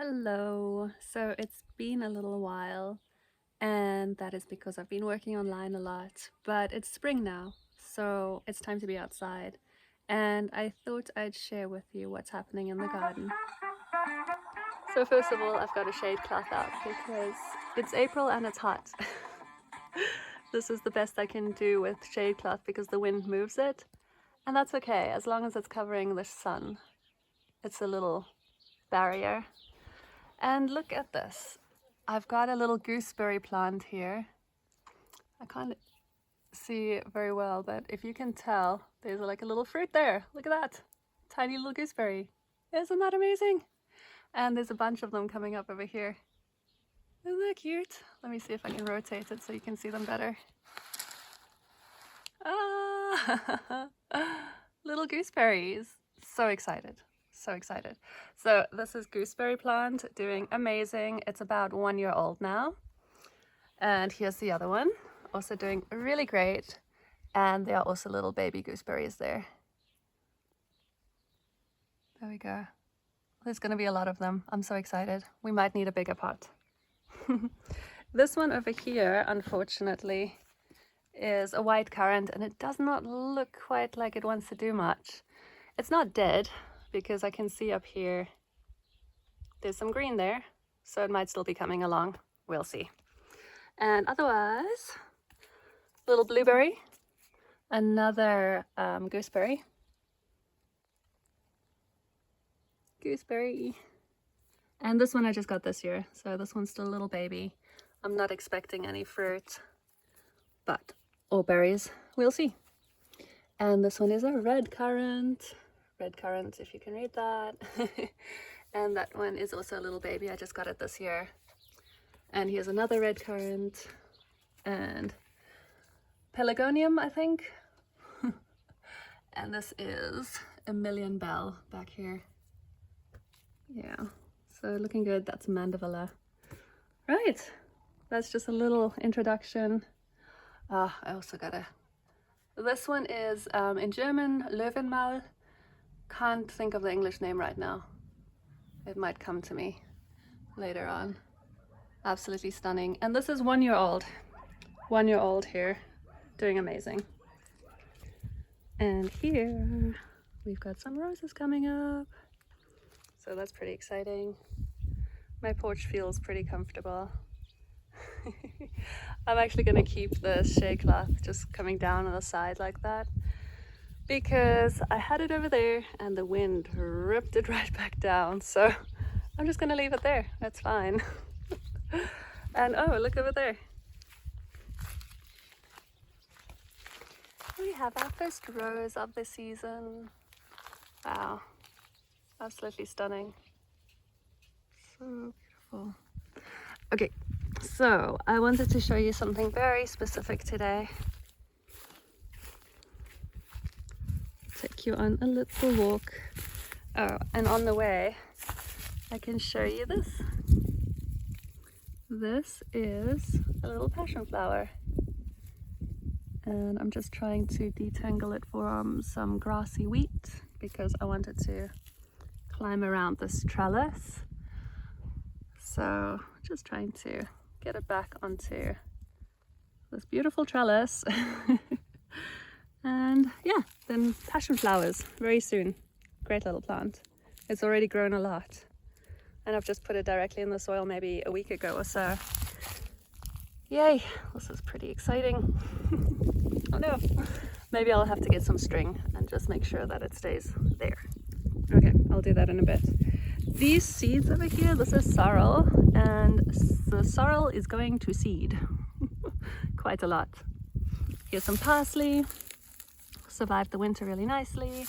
Hello. So it's been a little while, and that is because I've been working online a lot, but it's spring now, so it's time to be outside. And I thought I'd share with you what's happening in the garden. So first of all, I've got a shade cloth out because it's April and it's hot. This is the best I can do with shade cloth because the wind moves it, and that's okay as long as it's covering the sun. It's a little barrier. And look at this. I've got a little gooseberry plant here. I can't see it very well, but if you can tell, there's like a little fruit there. Look at that. Tiny little gooseberry. Isn't that amazing? And there's a bunch of them coming up over here. Isn't that cute? Let me see if I can rotate it so you can see them better. Ah, little gooseberries. So excited. So excited. So this is gooseberry plant doing amazing. It's about 1 year old now. And here's the other one, also doing really great. And there are also little baby gooseberries there. There we go. There's going to be a lot of them. I'm so excited. We might need a bigger pot. This one over here, unfortunately, is a white currant, and it does not look quite like it wants to do much. It's not dead, because I can see up here there's some green there, so it might still be coming along. We'll see. And otherwise, little blueberry, another gooseberry, and this one I just got this year, so this one's still a little baby. I'm not expecting any fruit, but or berries, we'll see. And this one is a red currant, if you can read that. And that one is also a little baby. I just got it this year. And here's another red currant and pelargonium, I think. And this is a million bell back here. Yeah, so looking good. That's mandevilla. Right, that's just a little introduction. I also got this one is in German, Löwenmaul. Can't think of the English name right now. It might come to me later on. Absolutely stunning. And this is 1 year old. 1 year old here, doing amazing. And here we've got some roses coming up. So that's pretty exciting. My porch feels pretty comfortable. I'm actually going to keep the shade cloth just coming down on the side like that, because I had it over there and the wind ripped it right back down. So I'm just going to leave it there. That's fine. And oh, look over there. We have our first rose of the season. Wow, absolutely stunning. So beautiful. Okay, so I wanted to show you something very specific today. Take you on a little walk. Oh, and on the way, I can show you this. This is a little passion flower. And I'm just trying to detangle it from some grassy wheat because I wanted to climb around this trellis. So just trying to get it back onto this beautiful trellis. And yeah, then passion flowers very soon. Great little plant. It's already grown a lot. And I've just put it directly in the soil maybe a week ago or so. Yay, this is pretty exciting. Oh no, maybe I'll have to get some string and just make sure that it stays there. Okay, I'll do that in a bit. These seeds over here, this is sorrel, and the sorrel is going to seed quite a lot. Here's some parsley, survived the winter really nicely.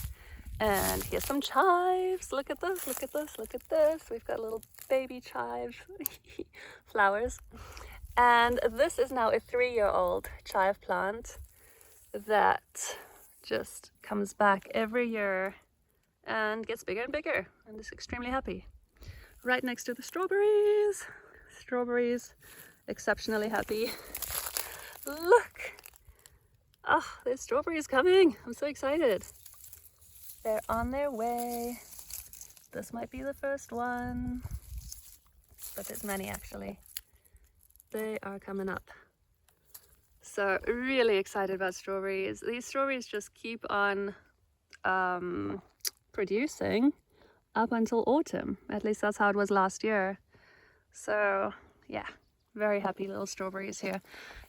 And here's some chives. Look at this, look at this, look at this. We've got little baby chive flowers. And this is now a 3-year-old chive plant that just comes back every year and gets bigger and bigger and is extremely happy. Right next to the strawberries. Strawberries, exceptionally happy. Look! Oh, there's strawberries coming. I'm so excited. They're on their way. This might be the first one. but there's many actually. They are coming up. So really excited about strawberries. These strawberries just keep on producing up until autumn. At least that's how it was last year. So yeah, very happy little strawberries here.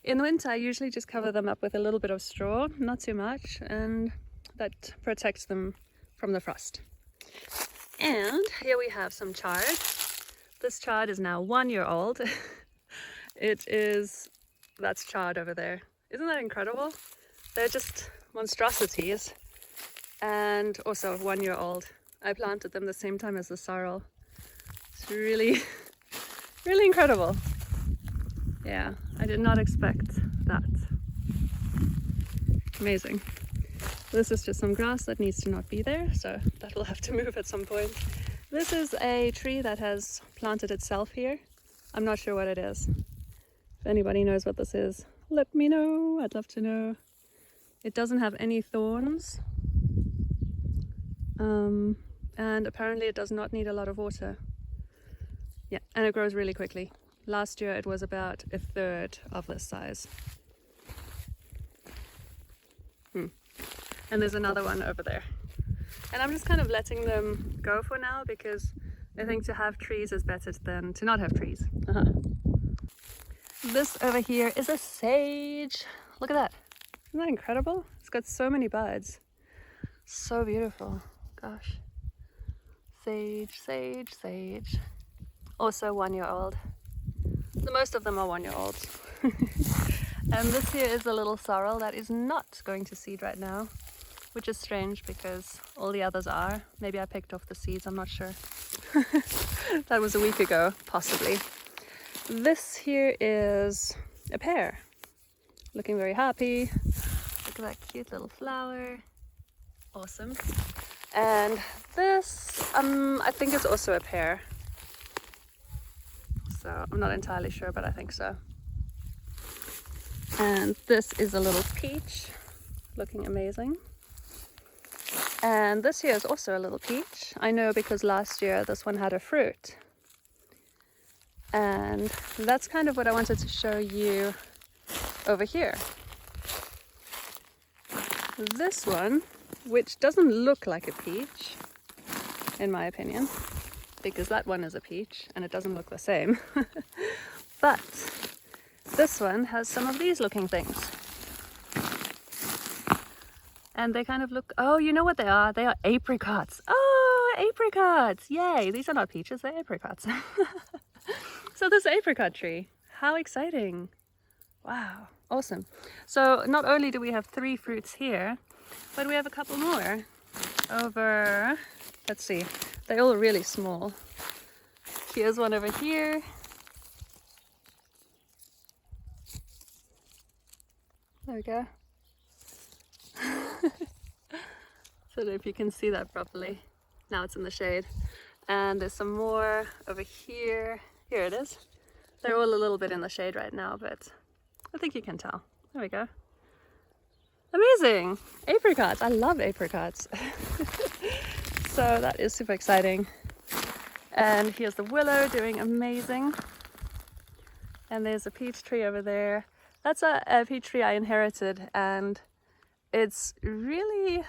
In the winter I usually just cover them up with a little bit of straw, not too much, and that protects them from the frost. And here we have some chard. This chard is now 1 year old. That's chard over there. Isn't that incredible? They're just monstrosities, and also 1 year old. I planted them the same time as the sorrel. It's really, really incredible. Yeah, I did not expect that. Amazing. This is just some grass that needs to not be there, so that will have to move at some point. This is a tree that has planted itself here. I'm not sure what it is. If anybody knows what this is, let me know. I'd love to know. It doesn't have any thorns. And apparently it does not need a lot of water. Yeah, and it grows really quickly. Last year it was about 1/3 of this size. And there's another one over there. And I'm just kind of letting them go for now, because I think to have trees is better than to not have trees. This over here is a sage. Look at that. Isn't that incredible? It's got so many buds. So beautiful. Gosh. Sage, sage, sage. Also 1 year old. Most of them are 1 year olds. And this here is a little sorrel that is not going to seed right now, which is strange because all the others are. Maybe I picked off the seeds, I'm not sure. That was a week ago, possibly. This here is a pear, looking very happy. Look at that cute little flower. Awesome. And this, I think it's also a pear. So I'm not entirely sure, but I think so. And this is a little peach, looking amazing. And this here is also a little peach. I know because last year this one had a fruit. And that's kind of what I wanted to show you over here. This one, which doesn't look like a peach, in my opinion, because that one is a peach and it doesn't look the same. But this one has some of these looking things. And they kind of look, oh, you know what they are? They are apricots. Oh, apricots! Yay! These are not peaches, they're apricots. So this apricot tree, how exciting. Wow, awesome. So not only do we have 3 fruits here, but we have a couple more over, let's see, they're all really small. Here's one over here. There we go. I don't know if you can see that properly. Now it's in the shade. And there's some more over here. Here it is. They're all a little bit in the shade right now, but I think you can tell. There we go. Amazing! Apricots! I love apricots. So that is super exciting. And here's the willow doing amazing. And there's a peach tree over there. That's a peach tree I inherited, and it's really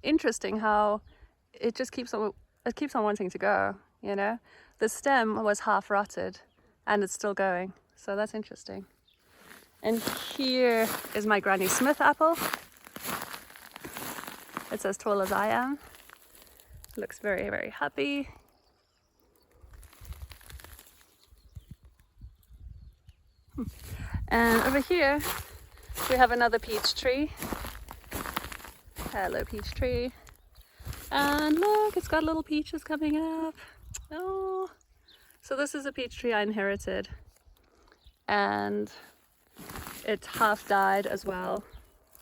interesting how it just keeps on wanting to go, you know? The stem was half rotted and it's still going, so that's interesting. And here is my Granny Smith apple. It's as tall as I am. Looks very, very happy. And over here we have another peach tree. Hello, peach tree. And look, it's got little peaches coming up. Oh, so this is a peach tree I inherited, and it half died as well,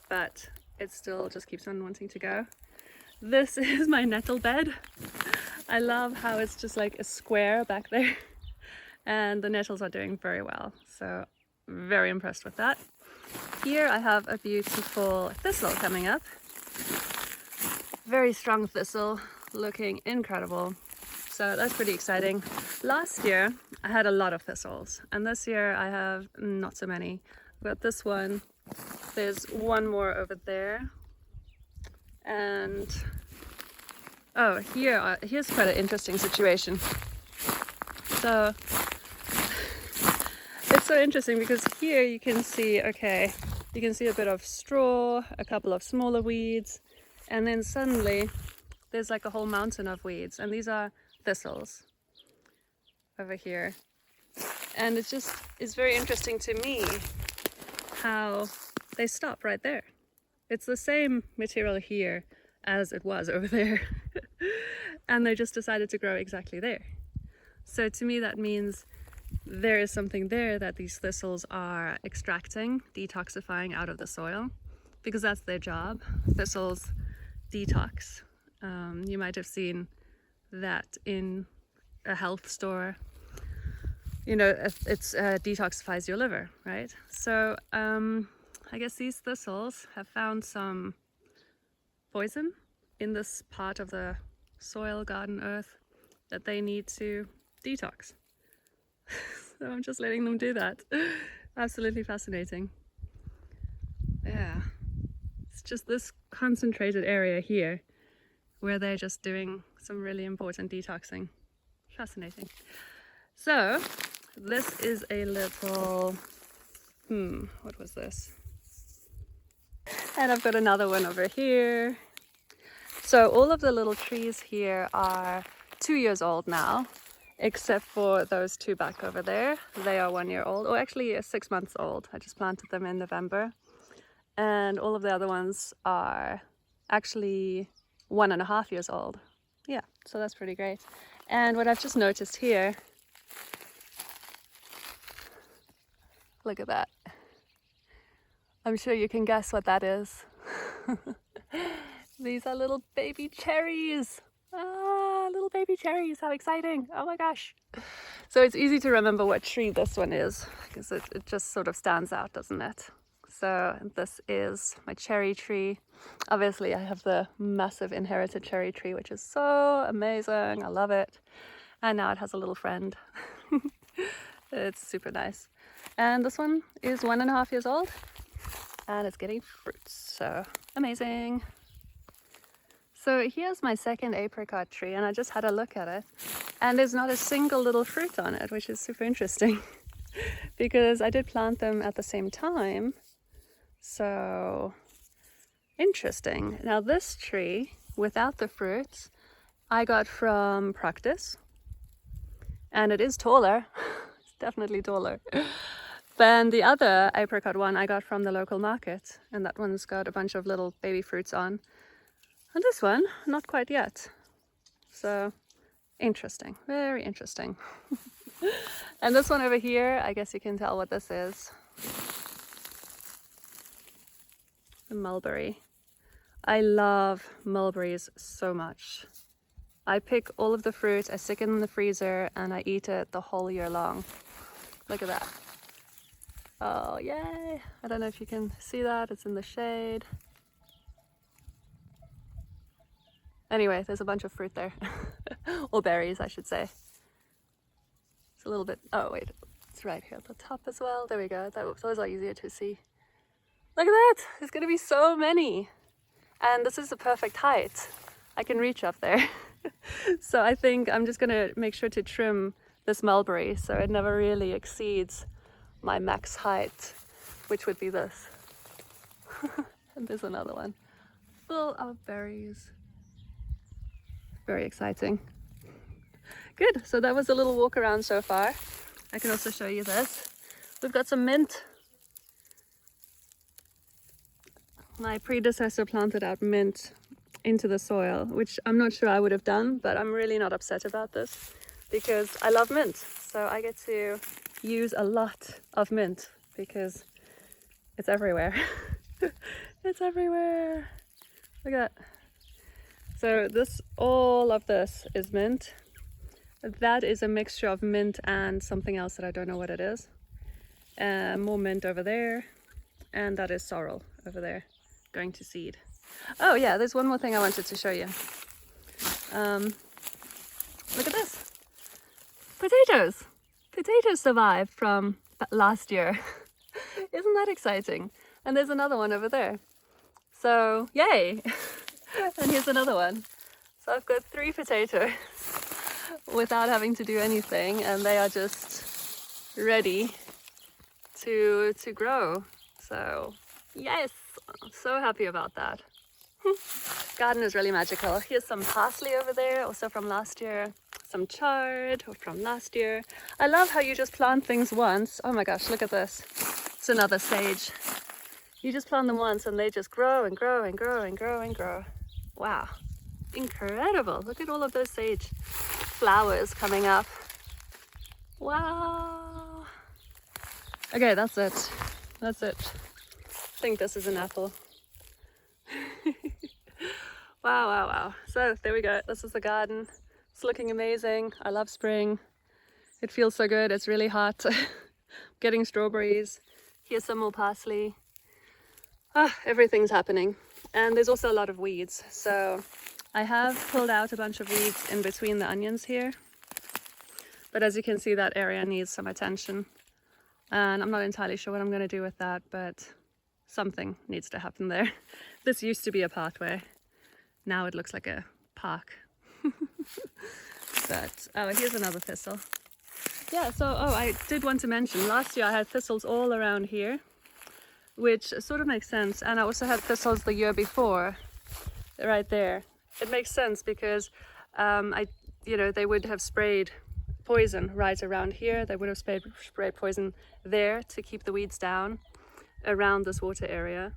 but it still just keeps on wanting to go. This is my nettle bed. I love how it's just like a square back there, and the nettles are doing very well, so very impressed with that. Here I have a beautiful thistle coming up. Very strong thistle, looking incredible. So that's pretty exciting. Last year I had a lot of thistles, and this year I have not so many. I've got this one, there's one more over there, and oh, here's quite an interesting situation. So it's so interesting because here you can see, okay, you can see a bit of straw, a couple of smaller weeds, and then suddenly there's like a whole mountain of weeds, and these are thistles over here. And it's very interesting to me how they stop right there. It's the same material here as it was over there. And they just decided to grow exactly there. So to me that means there is something there that these thistles are extracting, detoxifying out of the soil, because that's their job. Thistles detox. You might have seen that in a health store. You know, it's detoxifies your liver, right? So I guess these thistles have found some poison in this part of the soil, garden, earth, that they need to detox. So I'm just letting them do that. Absolutely fascinating. Yeah, it's just this concentrated area here where they're just doing some really important detoxing. Fascinating. So this is a little, what was this? And I've got another one over here. So all of the little trees here are 2 years old now, except for those two back over there. They are 1 year old, or actually 6 months old. I just planted them in November. And all of the other ones are actually 1.5 years old. Yeah, so that's pretty great. And what I've just noticed here, look at that. I'm sure you can guess what that is. These are little baby cherries. Ah, little baby cherries, how exciting. Oh my gosh. So it's easy to remember what tree this one is, because it just sort of stands out, doesn't it? So this is my cherry tree. Obviously I have the massive inherited cherry tree, which is so amazing. I love it. And now it has a little friend. It's super nice. And this one is 1.5 years old, and it's getting fruits, so amazing. So here's my second apricot tree, and I just had a look at it, and there's not a single little fruit on it, which is super interesting because I did plant them at the same time. So interesting. Now this tree without the fruits I got from Practice, and it is taller. It's definitely taller than the other apricot one I got from the local market, and that one's got a bunch of little baby fruits on. And this one, not quite yet. So interesting, very interesting. And this one over here, I guess you can tell what this is. The mulberry. I love mulberries so much. I pick all of the fruit, I stick it in the freezer, and I eat it the whole year long. Look at that. Oh, yay! I don't know if you can see that, it's in the shade. Anyway, there's a bunch of fruit there. Or berries, I should say. It's a little bit, oh wait, it's right here at the top as well. There we go, those are easier to see. Look at that, there's gonna be so many. And this is the perfect height. I can reach up there. So I think I'm just gonna make sure to trim this mulberry so it never really exceeds my max height, which would be this. And there's another one full of berries. Very exciting. Good, so that was a little walk around so far. I can also show you this. We've got some mint. My predecessor planted out mint into the soil, which I'm not sure I would have done, but I'm really not upset about this because I love mint. So I get to use a lot of mint because it's everywhere. It's everywhere. Look at that. So all of this is mint. That is a mixture of mint and something else that I don't know what it is. More mint over there, and that is sorrel over there, going to seed. Oh yeah, there's one more thing I wanted to show you. Look at this. potatoes. Potatoes survived from last year. Isn't that exciting? And there's another one over there. So, yay! And here's another one. So I've got 3 potatoes without having to do anything, and they are just ready to grow. So, yes! I'm so happy about that. Garden is really magical. Here's some parsley over there, also from last year. Some chard from last year. I love how you just plant things once. Oh my gosh, look at this. It's another sage. You just plant them once and they just grow and grow and grow and grow and grow. Wow, incredible. Look at all of those sage flowers coming up. Wow. Okay, that's it. That's it. I think this is an apple. Wow, wow, wow. So there we go. This is the garden. It's looking amazing. I love spring. It feels so good. It's really hot. Getting strawberries. Here's some more parsley. Everything's happening. And there's also a lot of weeds. So I have pulled out a bunch of weeds in between the onions here. But as you can see, that area needs some attention. And I'm not entirely sure what I'm going to do with that, but something needs to happen there. This used to be a pathway. Now it looks like a park. But, oh, here's another thistle. Yeah, so, I did want to mention, last year I had thistles all around here, which sort of makes sense. And I also had thistles the year before, right there. It makes sense because, they would have sprayed poison right around here. They would have sprayed poison there to keep the weeds down around this water area.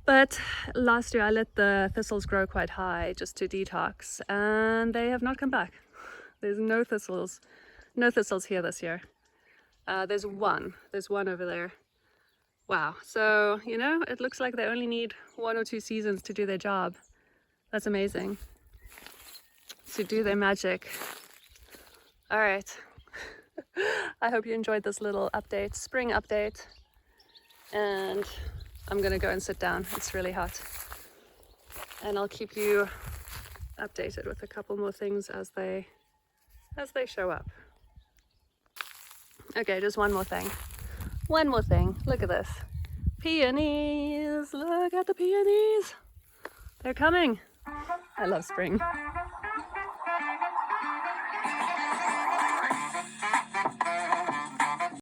But last year I let the thistles grow quite high just to detox, and they have not come back. There's no thistles here this year. There's one over there. Wow, so, it looks like they only need 1 or 2 seasons to do their job. That's amazing. To do their magic. All right. I hope you enjoyed this little update, spring update. And I'm gonna go and sit down. It's really hot. And I'll keep you updated with a couple more things as they show up. Okay, just one more thing. One more thing. Look at this. Peonies. Look at the peonies. They're coming. I love spring.